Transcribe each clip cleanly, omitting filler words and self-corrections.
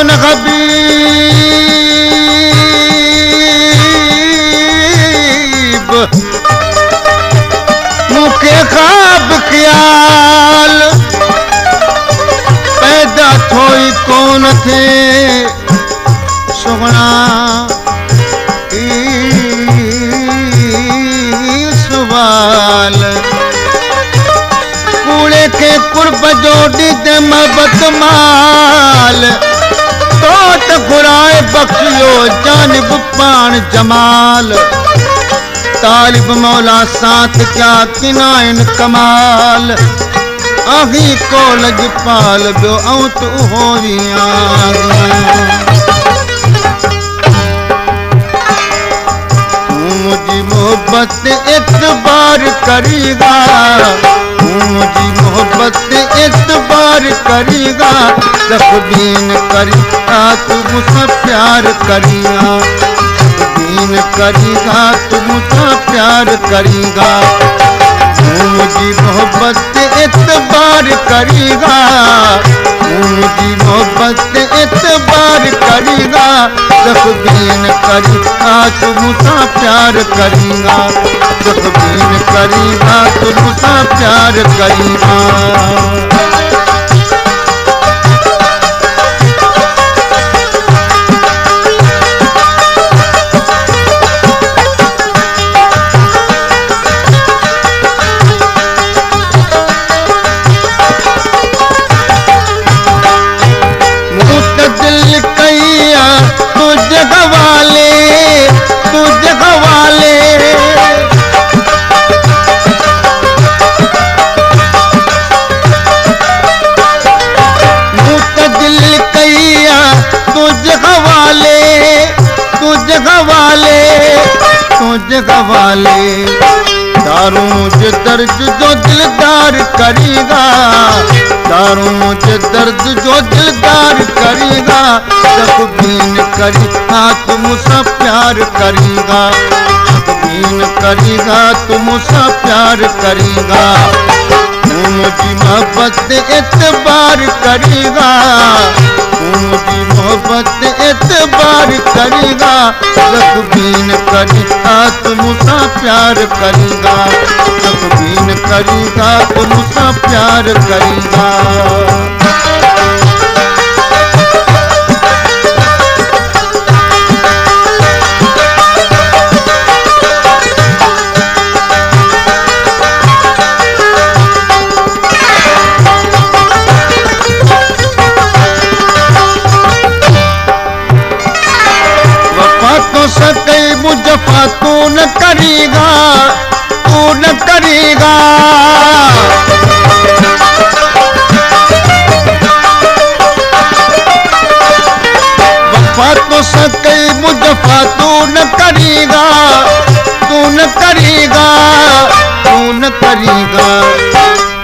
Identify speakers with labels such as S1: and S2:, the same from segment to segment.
S1: कौन हबीब मुखे ख्वाब ख्याल पैदा थोई कौन थे सुगना सवाल कूड़े के कुर्ब जोड़ी दे महबत माल तोत घुराए बख्शियो जानिब पान जमाल तालिब मौला साथ क्या किनाइन कमाल आही को लजपाल बियो आऊं तू होरियां मुझी मोहब्बत एतबार करेगा मुझी मोहब्बत एतबार करेगा तकबीन करेगा तू मुझसे प्यार करेगा तकबीन करेगा तू मुझसे प्यार करेगा मुझी मोहब्बत एतबार करेगा मुझी मोहब्बत एतबार करेगा तकबीन करेगा तू मुझसे प्यार करेगा तकबीन करेगा तू मुझसे प्यार करेगा वाले दारू मुझे दर्द जो दिलदार करेगा दारू मुझे दर्द जो दिलदार करेगा तकबीन करेगा तू मुझसे प्यार करेगा तकबीन करेगा तू मुझसे प्यार करेगा मुझी मोहब्बत एतबार करेगा मुझी मोहब्बत एतबार करेगा तकबीन करेगा तू मुझसे प्यार करेगा तकबीन करेगा तू मुझसे प्यार करेगा मुजफ्फा तू न करेगा तू न करेगा वफा तो सके मुजफ्फा तू न करेगा तू न करेगा तू न करेगा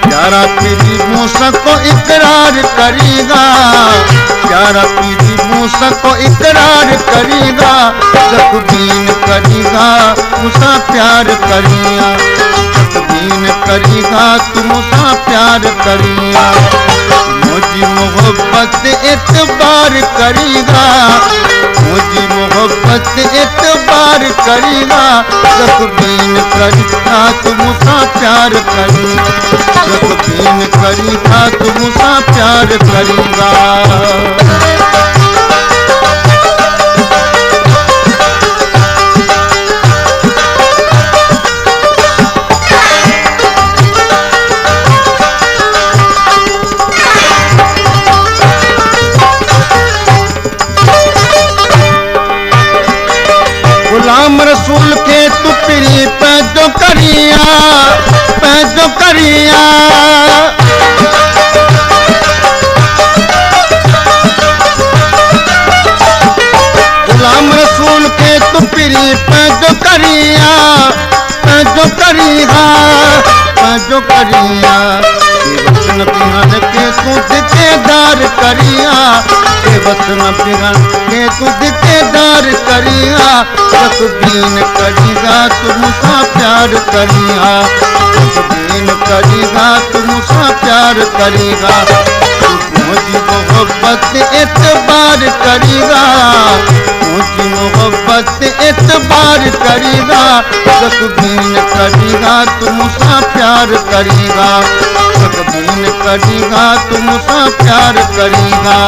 S1: प्यारा तेरी मूसा को इकरार करेगा प्यारा तेरी मूसा को इकरार करेगा तकबीन करेगा मुझसे प्यार करेगा तकबीन करेगा तू मुझसे प्यार करेगा मुझी मोहब्बत एतबार करेगा मुझी मोहब्बत एतबार करेगा तकबीन करेगा तू मुझसे प्यार करेगा तकबीन करेगा तू मुझसे प्यार करेगा गुलाम रसूल के तू पीरी पैदो करिया गुलाम रसूल के तू पीरी पैदो करिया वचन बिहान के तू दिकेदार करिया वचन बिहान के तू दिकेदार करिया तकबीन करेगा तू मुझसे प्यार करेगा तकबीन करेगा तू मुझसे प्यार करेगा मुझी मोहब्बत एतबार करेगा, मुझी मोहब्बत एतबार करेगा, तकबीन करेगा तो मुझसे प्यार करेगा, तकबीन करेगा तो मुझसे प्यार करेगा।